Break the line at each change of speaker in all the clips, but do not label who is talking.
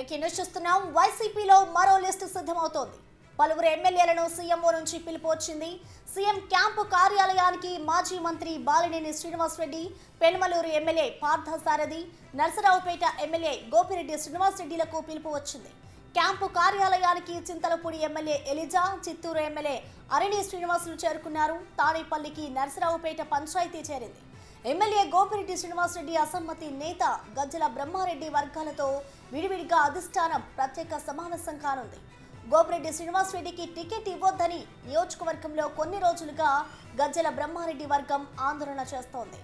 Breaking news చూస్తున్నాం. వైసీపీలో మరో లిస్టు సిద్ధమవుతోంది. పలువురు ఎమ్మెల్యేలను సీఎంఓ నుంచి పిలుపు వచ్చింది. సీఎం క్యాంపు కార్యాలయానికి మాజీ మంత్రి బాలినేని శ్రీనివాసరెడ్డి, పెనుమలూరు ఎమ్మెల్యే పార్థసారథి, నర్సరావుపేట ఎమ్మెల్యే గోపిరెడ్డి శ్రీనివాసరెడ్డిలకు పిలుపు వచ్చింది. క్యాంపు కార్యాలయానికి చింతలపూడి ఎమ్మెల్యే ఎలిజా, చిత్తూరు ఎమ్మెల్యే అరణి శ్రీనివాసులు చేరుకున్నారు. తాడేపల్లికి నర్సరావుపేట పంచాయతీ చేరింది. ఎమ్మెల్యే గోపిరెడ్డి శ్రీనివాసరెడ్డి అసమ్మతి నేత గజ్జల బ్రహ్మారెడ్డి వర్గాలతో విడివిడిగా అధిష్టానం ప్రత్యేక సమావేశం కానుంది. గోపిరెడ్డి శ్రీనివాసరెడ్డికి టికెట్ ఇవ్వొద్దని నియోజకవర్గంలో కొన్ని రోజులుగా గజ్జల బ్రహ్మారెడ్డి వర్గం ఆందోళన చేస్తోంది.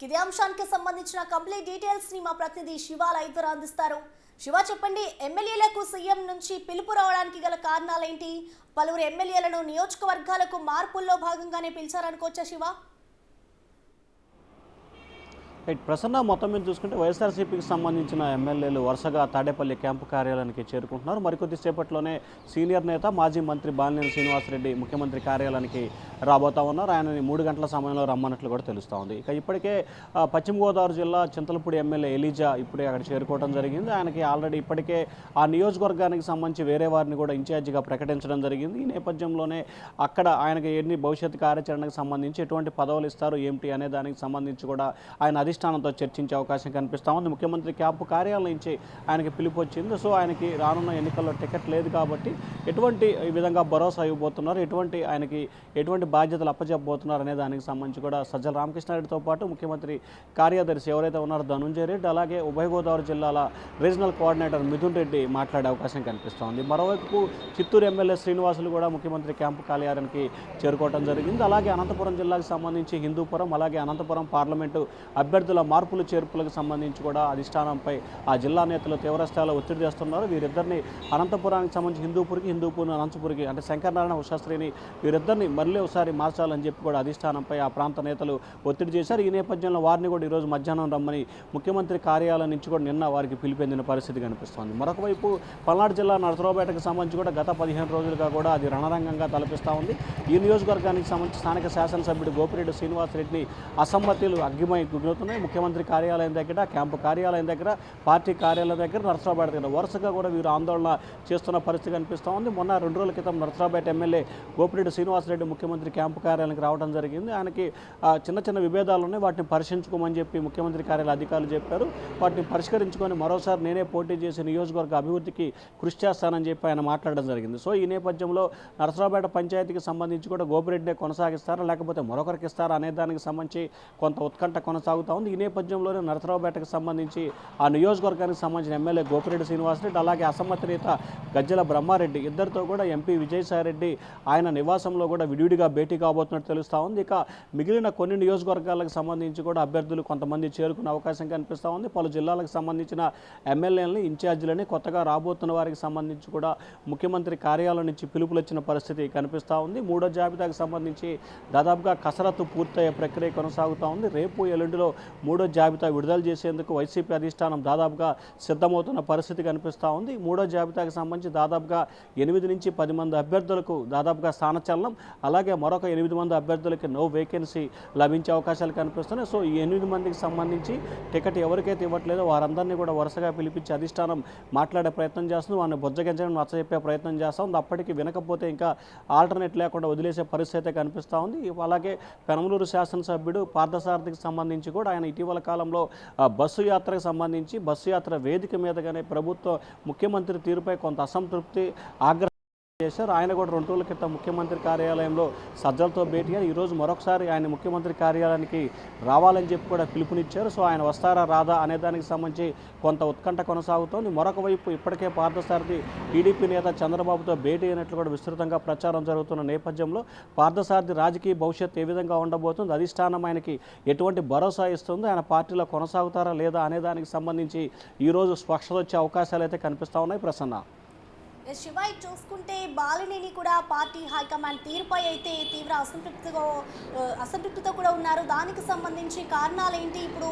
ఇదే అంశానికి సంబంధించిన కంప్లీట్ డీటెయిల్స్ ని మా ప్రతినిధి శివ లైవ్ ద్వారా అందిస్తారు. శివ, చెప్పండి, ఎమ్మెల్యేలకు సీఎం నుంచి పిలుపు రావడానికి గల కారణాలేంటి? పలువురు ఎమ్మెల్యేలను నియోజకవర్గాలకు మార్పుల్లో భాగంగానే పిలిచారనుకోవచ్చా శివ?
ప్రసన్న, మొత్తం మీద చూసుకుంటే వైఎస్ఆర్సీపీకి సంబంధించిన ఎమ్మెల్యేలు వరుసగా తాడేపల్లి క్యాంపు కార్యాలయానికి చేరుకుంటున్నారు. మరికొద్ది సేపట్లోనే సీనియర్ నేత మాజీ మంత్రి బాలినేని శ్రీనివాసరెడ్డి ముఖ్యమంత్రి కార్యాలయానికి రాబోతా ఉన్నారు. ఆయనని 3 గంటల సమయంలో రమ్మన్నట్లు కూడా తెలుస్తూ ఉంది. ఇక ఇప్పటికే పశ్చిమ గోదావరి జిల్లా చింతలపూడి ఎమ్మెల్యే ఎలిజా ఇప్పుడే అక్కడ చేరుకోవడం జరిగింది. ఆయనకి ఆల్రెడీ ఇప్పటికే ఆ నియోజకవర్గానికి సంబంధించి వేరే వారిని కూడా ఇన్ఛార్జిగా ప్రకటించడం జరిగింది. ఈ నేపథ్యంలోనే అక్కడ ఆయనకి ఎన్ని భవిష్యత్ కార్యాచరణకు సంబంధించి ఎటువంటి పదవులు ఇస్తారు ఏమిటి అనే దానికి సంబంధించి కూడా ఆయన అధిష్టానంతో చర్చించే అవకాశం కనిపిస్తూ ఉంది. ముఖ్యమంత్రి క్యాంపు కార్యాలయం నుంచి ఆయనకి పిలుపు వచ్చింది. సో ఆయనకి రానున్న ఎన్నికల్లో టికెట్ లేదు కాబట్టి ఎటువంటి విధంగా భరోసా ఇవ్వబోతున్నారు, ఎటువంటి బాధ్యతలు అప్పచెప్పబోతున్నారు అనే దానికి సంబంధించి కూడా సజ్జల రామకృష్ణారెడ్డితో పాటు ముఖ్యమంత్రి కార్యదర్శి ఎవరైతే ఉన్నారో ధనుంజయ రెడ్డి, అలాగే ఉభయ గోదావరి జిల్లాల రీజనల్ కోఆర్డినేటర్ మిథున్ రెడ్డి మాట్లాడే అవకాశం కనిపిస్తోంది. మరోవైపు చిత్తూరు ఎమ్మెల్యే శ్రీనివాసులు కూడా ముఖ్యమంత్రి క్యాంపు కార్యాలయానికి చేరుకోవడం జరిగింది. అలాగే అనంతపురం జిల్లాకు సంబంధించి హిందూపురం, అలాగే అనంతపురం పార్లమెంటు అభ్యర్థుల మార్పులు చేర్పులకు సంబంధించి కూడా అధిష్టానంపై ఆ జిల్లా నేతలు తీవ్రస్థాయిలో ఒత్తిడి చేస్తున్నారు. వీరిద్దరిని అనంతపురానికి సంబంధించి హిందూపూర్ అనంతపురికి అంటే శంకరనారాయణ శాస్త్రిని వీరిద్దరిని మళ్ళీ ఒకసారి మార్చాలని చెప్పి కూడా అధిష్టానంపై ఆ ప్రాంత నేతలు ఒత్తిడి చేశారు. ఈ నేపథ్యంలో వారిని కూడా ఈరోజు మధ్యాహ్నం రమ్మని ముఖ్యమంత్రి కార్యాలయం నుంచి కూడా నిన్న వారికి పిలిపెందిన పరిస్థితి కనిపిస్తోంది. మరొక వైపు పల్నాడు జిల్లా నరసరావుపేటకు సంబంధించి కూడా గత 15 రోజులుగా కూడా అది రణరంగంగా తలపిస్తూ ఉంది. ఈ నియోజకవర్గానికి సంబంధించి స్థానిక శాసనసభ్యుడు గోపిరెడ్డి శ్రీనివాసరెడ్డిని అసమ్మతులు అగ్గిమై గుగులుతున్నాయి. ముఖ్యమంత్రి కార్యాలయం దగ్గర, క్యాంపు కార్యాలయం దగ్గర, పార్టీ కార్యాలయం దగ్గర, నరసరావుపేట దగ్గర వరుసగా కూడా వీరు ఆందోళన చేస్తున్న పరిస్థితి కనిపిస్తూ ఉంది. మొన్న 2 రోజుల క్రితం నరసరావుపేట ఎమ్మెల్యే గోపిరెడ్డి శ్రీనివాసరెడ్డి ముఖ్యమంత్రి క్యాంపు కార్యాలయానికి రావడం జరిగింది. ఆయనకి చిన్న విభేదాలు ఉన్నాయి, వాటిని పరిశీలించుకోమని చెప్పి ముఖ్యమంత్రి కార్యాలయ అధికారులు చెప్పారు. వాటిని పరిష్కరించుకొని మరోసారి నేనే పోటీ చేసి నియోజకవర్గ అభివృద్ధికి కృషి చేస్తానని చెప్పి ఆయన మాట్లాడడం జరిగింది. సో ఈ నేపథ్యంలో నరసరావుపేట పంచాయతీకి సంబంధించి కూడా గోపిరెడ్డినే కొనసాగిస్తారా లేకపోతే మరొకరికి ఇస్తారా అనే దానికి సంబంధించి కొంత ఉత్కంఠ కొనసాగుతూ ఉంది. ఈ నేపథ్యంలోనే నరసరావుపేటకు సంబంధించి ఆ నియోజకవర్గానికి సంబంధించిన ఎమ్మెల్యే గోపిరెడ్డి శ్రీనివాసరెడ్డి, అలాగే అసమ్మతి నేత గజ్జల బ్రహ్మారెడ్డి ఇద్దరితో కూడా ఎంపీ విజయసాయిరెడ్డి ఆయన నివాసంలో కూడా విడివిడిగా భేటీ కాబోతున్నట్టు తెలుస్తూ ఉంది. ఇక మిగిలిన కొన్ని నియోజకవర్గాలకు సంబంధించి కూడా అభ్యర్థులు కొంతమంది చేరుకునే అవకాశం కనిపిస్తూ ఉంది. పలు జిల్లాలకు సంబంధించిన ఎమ్మెల్యేలని, ఇన్ఛార్జీలని, కొత్తగా రాబోతున్న వారికి సంబంధించి కూడా ముఖ్యమంత్రి కార్యాలయం నుంచి పిలుపులు వచ్చిన పరిస్థితి కనిపిస్తూ ఉంది. 3వ జాబితాకు సంబంధించి దాదాపుగా కసరత్తు పూర్తయ్యే ప్రక్రియ కొనసాగుతూ ఉంది. రేపు ఎల్లుండిలో 3వ జాబితా విడుదల చేసేందుకు వైసీపీ అధిష్టానం దాదాపుగా సిద్ధమవుతున్న పరిస్థితి కనిపిస్తూ ఉంది. 3వ జాబితాకు సంబంధించి దాదాపుగా 8 నుంచి 10 మంది అభ్యర్థులకు దాదాపుగా స్థానచలనం, అలాగే మరొక 8 మంది అభ్యర్థులకి నో వేకెన్సీ లభించే అవకాశాలు కనిపిస్తున్నాయి. సో ఈ 8 మందికి సంబంధించి టికెట్ ఎవరికైతే ఇవ్వట్లేదో వారందరినీ కూడా వరుసగా పిలిపించి అధిష్టానం మాట్లాడే ప్రయత్నం చేస్తుంది. వారిని బొజ్జగించడం నచ్చజెప్పే ప్రయత్నం చేస్తూ ఉంది. అప్పటికి వినకపోతే ఇంకా ఆల్టర్నేట్ లేకుండా వదిలేసే పరిస్థితి అయితే కనిపిస్తూ ఉంది. అలాగే పెనమలూరు శాసనసభ్యుడు పార్థసారథికి సంబంధించి కూడా ఆయన ఇటీవల కాలంలో బస్సు యాత్రకు సంబంధించి బస్సు యాత్ర వేదిక మీదగానే ప్రభుత్వ ముఖ్యమంత్రి తీరుపై కొంత అసంతృప్తి ఆగ్రహం చేశారు. ఆయన కూడా 2 రోజుల క్రితం ముఖ్యమంత్రి కార్యాలయంలో సజ్జలతో భేటీ అయ్యారు. ఈరోజు మరొకసారి ఆయన ముఖ్యమంత్రి కార్యాలయానికి రావాలని చెప్పి కూడా పిలుపునిచ్చారు. సో ఆయన వస్తారా రాదా అనే దానికి సంబంధించి కొంత ఉత్కంఠ కొనసాగుతోంది. మరొక వైపు ఇప్పటికే పార్థసారథి టీడీపీ నేత చంద్రబాబుతో భేటీ అయినట్లు కూడా విస్తృతంగా ప్రచారం జరుగుతున్న నేపథ్యంలో పార్థసారథి రాజకీయ భవిష్యత్తు ఏ విధంగా ఉండబోతుంది, అధిష్టానం ఆయనకి ఎటువంటి భరోసా ఇస్తుంది, ఆయన పార్టీలో కొనసాగుతారా లేదా అనే దానికి సంబంధించి ఈరోజు స్పష్టత వచ్చే అవకాశాలు అయితే కనిపిస్తూ ఉన్నాయి. ప్రసన్న,
శివ, చూసుకుంటే బాలినేని కూడా పార్టీ హైకమాండ్ తీరుపై అయితే తీవ్ర అసంతృప్తితో కూడా ఉన్నారు. దానికి సంబంధించి కారణాలు ఏంటి? ఇప్పుడు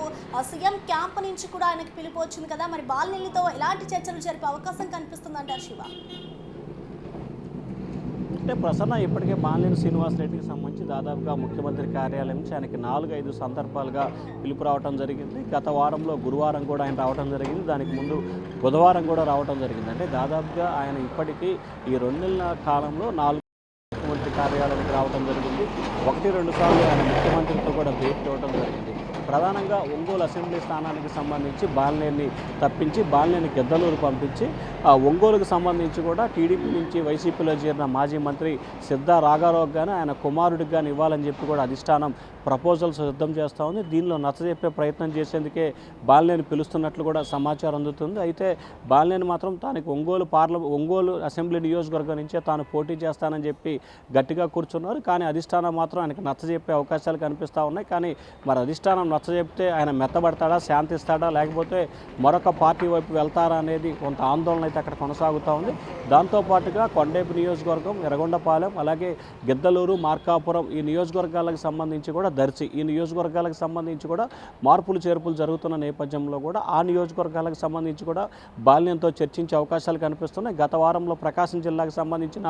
సీఎం క్యాంప్ నుంచి కూడా ఆయనకు పిలుపు వచ్చింది కదా, మరి బాలినేనితో ఎలాంటి చర్చలు జరిపే అవకాశం కనిపిస్తుందంటారు శివ?
అంటే ప్రసన్న ఇప్పటికే బాలినేని శ్రీనివాసరెడ్డికి సంబంధించి దాదాపుగా ముఖ్యమంత్రి కార్యాలయం నుంచి ఆయనకి 4-5 సందర్భాలుగా పిలుపు రావడం జరిగింది. గత వారంలో గురువారం కూడా ఆయన రావడం జరిగింది. దానికి ముందు బుధవారం కూడా రావడం జరిగింది. అంటే దాదాపుగా ఆయన ఇప్పటికీ ఈ 2 నెలల కాలంలో 4 ముఖ్యమంత్రి కార్యాలయానికి రావడం జరిగింది. 1-2 సార్లు ఆయన ముఖ్యమంత్రితో కూడా భేటీ అవ్వడం జరిగింది. ప్రధానంగా ఒంగోలు అసెంబ్లీ స్థానానికి సంబంధించి బాలినేని తప్పించి బాలినేని గిద్దలూరు పంపించి ఆ ఒంగోలుకు సంబంధించి కూడా టీడీపీ నుంచి వైసీపీలో చేరిన మాజీ మంత్రి సిద్ధా రాఘవరావుకి కానీ ఆయన కుమారుడికి కానీ ఇవ్వాలని చెప్పి కూడా అధిష్టానం ప్రపోజల్స్ సిద్ధం చేస్తూ ఉంది. దీనిలో నచ్చజెప్పే ప్రయత్నం చేసేందుకే బాలినేని పిలుస్తున్నట్లు కూడా సమాచారం అందుతుంది. అయితే బాలినేని మాత్రం తానికి ఒంగోలు అసెంబ్లీ నియోజకవర్గం నుంచే తాను పోటీ చేస్తానని చెప్పి గట్టిగా కూర్చున్నారు. కానీ అధిష్టానం మాత్రం ఆయనకు నచ్చజెప్పే అవకాశాలు కనిపిస్తూ ఉన్నాయి. కానీ మరి అధిష్టానం నచ్చజెప్తే ఆయన మెత్తబడతాడా, శాంతిస్తాడా, లేకపోతే మరొక పార్టీ వైపు వెళ్తారా అనేది కొంత ఆందోళన అయితే అక్కడ కొనసాగుతూ ఉంది. దాంతోపాటుగా కొండేపు నియోజకవర్గం, ఎర్రగొండపాలెం, అలాగే గిద్దలూరు, మార్కాపురం ఈ నియోజకవర్గాలకు సంబంధించి కూడా దర్శి ఈ నియోజకవర్గాలకు సంబంధించి కూడా మార్పులు చేర్పులు జరుగుతున్న నేపథ్యంలో కూడా ఆ నియోజకవర్గాలకు సంబంధించి కూడా బాలినేనితో చర్చించే అవకాశాలు కనిపిస్తున్నాయి. గత వారంలో ప్రకాశం జిల్లాకు సంబంధించిన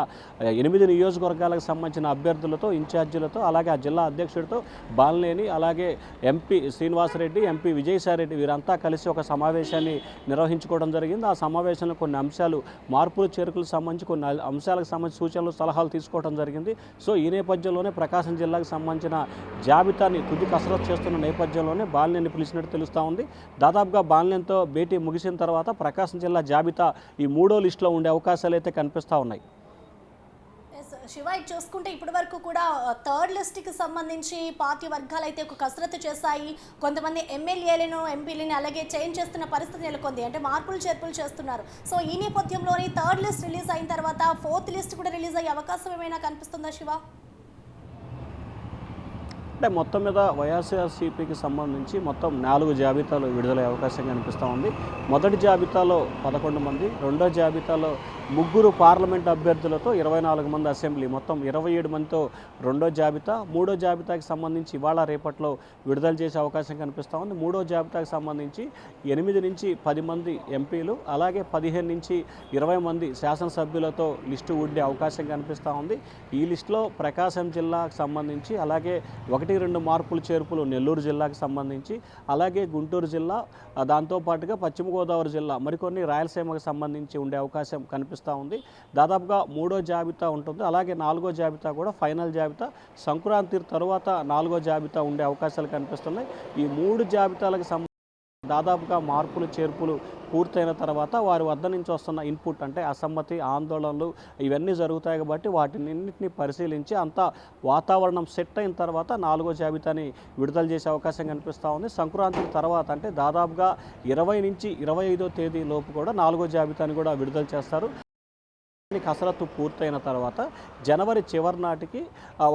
8 నియోజకవర్గాలకు సంబంధించిన అభ్యర్థులతో, ఇన్ఛార్జీలతో, అలాగే ఆ జిల్లా అధ్యక్షుడితో బాలినేని, అలాగే ఎంపీ శ్రీనివాసరెడ్డి, ఎంపీ విజయసాయిరెడ్డి వీరంతా కలిసి ఒక సమావేశాన్ని నిర్వహించుకోవడం జరిగింది. ఆ సమావేశంలో కొన్ని అంశాలు, మార్పులు చేర్పులకు సంబంధించి కొన్ని అంశాలకు సంబంధించి సూచనలు, సలహాలు తీసుకోవడం జరిగింది. సో ఈ నేపథ్యంలోనే ప్రకాశం జిల్లాకు సంబంధించిన జాబితాని తుది కసరత్తు చేస్తున్న నేపథ్యంలోనే బాలినేని పిలిచినట్టు తెలుస్తూ ఉంది. దాదాపుగా బాలినేనితో భేటీ ముగిసిన తర్వాత ప్రకాశం జిల్లా జాబితా ఈ 3వ లిస్టులో ఉండే అవకాశాలు అయితే కనిపిస్తూ ఉన్నాయి.
శివ, చూసుకుంటే ఇప్పటి వరకు కూడా 3rd లిస్ట్కి సంబంధించి పార్టీ వర్గాలు అయితే ఒక కసరత్తు చేశాయి. కొంతమంది ఎమ్మెల్యేలను, ఎంపీలని అలాగే చేంజ్ చేస్తున్న పరిస్థితి నెలకొంది. అంటే మార్పులు చేర్పులు చేస్తున్నారు. సో ఈ నేపథ్యంలోని 3rd లిస్ట్ రిలీజ్ అయిన తర్వాత 4th లిస్ట్ కూడా రిలీజ్ అయ్యే అవకాశం ఏమైనా కనిపిస్తుందా శివ?
అంటే మొత్తం మీద వైఎస్ఆర్సీపీకి సంబంధించి మొత్తం 4 జాబితాలు విడుదలయ్యే అవకాశం కనిపిస్తూ ఉంది. మొదటి జాబితాలో 11 మంది, రెండో జాబితాలో 3 పార్లమెంట్ అభ్యర్థులతో 24 మంది అసెంబ్లీ, మొత్తం 27 మందితో రెండో జాబితా. మూడో జాబితాకి సంబంధించి ఇవాళ రేపట్లో విడుదల చేసే అవకాశం కనిపిస్తూ ఉంది. మూడో జాబితాకి సంబంధించి 8 నుంచి 10 మంది ఎంపీలు, అలాగే 15 నుంచి 20 మంది శాసనసభ్యులతో లిస్టు ఉండే అవకాశం కనిపిస్తూ ఉంది. ఈ లిస్టులో ప్రకాశం జిల్లాకు సంబంధించి, అలాగే 1-2 మార్పులు చేర్పులు నెల్లూరు జిల్లాకు సంబంధించి, అలాగే గుంటూరు జిల్లా, దాంతోపాటుగా పశ్చిమ గోదావరి జిల్లా, మరికొన్ని రాయలసీమకు సంబంధించి ఉండే అవకాశం కనిపిస్తూ ఉంది. దాదాపుగా 3వ జాబితా ఉంటుంది. అలాగే 4వ జాబితా కూడా ఫైనల్ జాబితా. సంక్రాంతి తర్వాత 4వ జాబితా ఉండే అవకాశాలు కనిపిస్తున్నాయి. ఈ 3 జాబితాలకు దాదాపుగా మార్పులు చేర్పులు పూర్తయిన తర్వాత వారి వద్ద నుంచి వస్తున్న ఇన్పుట్, అంటే అసమ్మతి, ఆందోళనలు ఇవన్నీ జరుగుతాయి కాబట్టి వాటినిన్నింటినీ పరిశీలించి అంతా వాతావరణం సెట్ అయిన తర్వాత 4వ జాబితాని విడుదల చేసే అవకాశం కనిపిస్తూ ఉంది. సంక్రాంతి తర్వాత అంటే దాదాపుగా 20 నుంచి 25వ తేదీ లోపు కూడా 4వ జాబితాని కూడా విడుదల చేస్తారు. కసరత్తు పూర్తయిన తర్వాత జనవరి చివరి నాటికి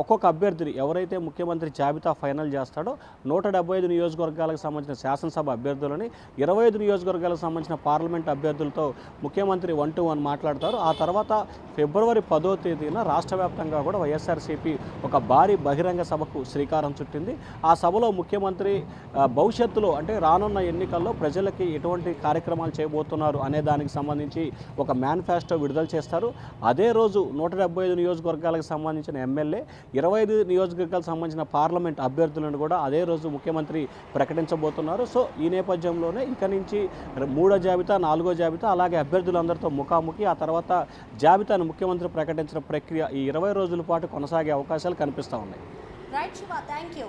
ఒక్కొక్క అభ్యర్థిని ఎవరైతే ముఖ్యమంత్రి జాబితా ఫైనల్ చేస్తాడో 175 నియోజకవర్గాలకు సంబంధించిన శాసనసభ అభ్యర్థులని, 25 నియోజకవర్గాలకు సంబంధించిన పార్లమెంట్ అభ్యర్థులతో ముఖ్యమంత్రి 1-to-1 మాట్లాడతారు. ఆ తర్వాత ఫిబ్రవరి 10వ తేదీన రాష్ట్ర వ్యాప్తంగా కూడా వైఎస్ఆర్సీపీ ఒక భారీ బహిరంగ సభకు శ్రీకారం చుట్టింది. ఆ సభలో ముఖ్యమంత్రి భవిష్యత్తులో అంటే రానున్న ఎన్నికల్లో ప్రజలకి ఎటువంటి కార్యక్రమాలు చేయబోతున్నారు అనే దానికి సంబంధించి ఒక మేనిఫెస్టో విడుదల చేస్తారు. అదే రోజు 175 నియోజకవర్గాలకు సంబంధించిన ఎమ్మెల్యే, 25 నియోజకవర్గాలకు సంబంధించిన పార్లమెంట్ అభ్యర్థులను కూడా అదే రోజు ముఖ్యమంత్రి ప్రకటించబోతున్నారు. సో ఈ నేపథ్యంలోనే ఇక నుంచి 3వ జాబితా, 4వ జాబితా, అలాగే అభ్యర్థులందరితో ముఖాముఖి, ఆ తర్వాత జాబితాను ముఖ్యమంత్రి ప్రకటించిన ప్రక్రియ ఈ 20 రోజుల పాటు కొనసాగే అవకాశాలు కనిపిస్తూ ఉన్నాయి.
Right Shiva, thank you.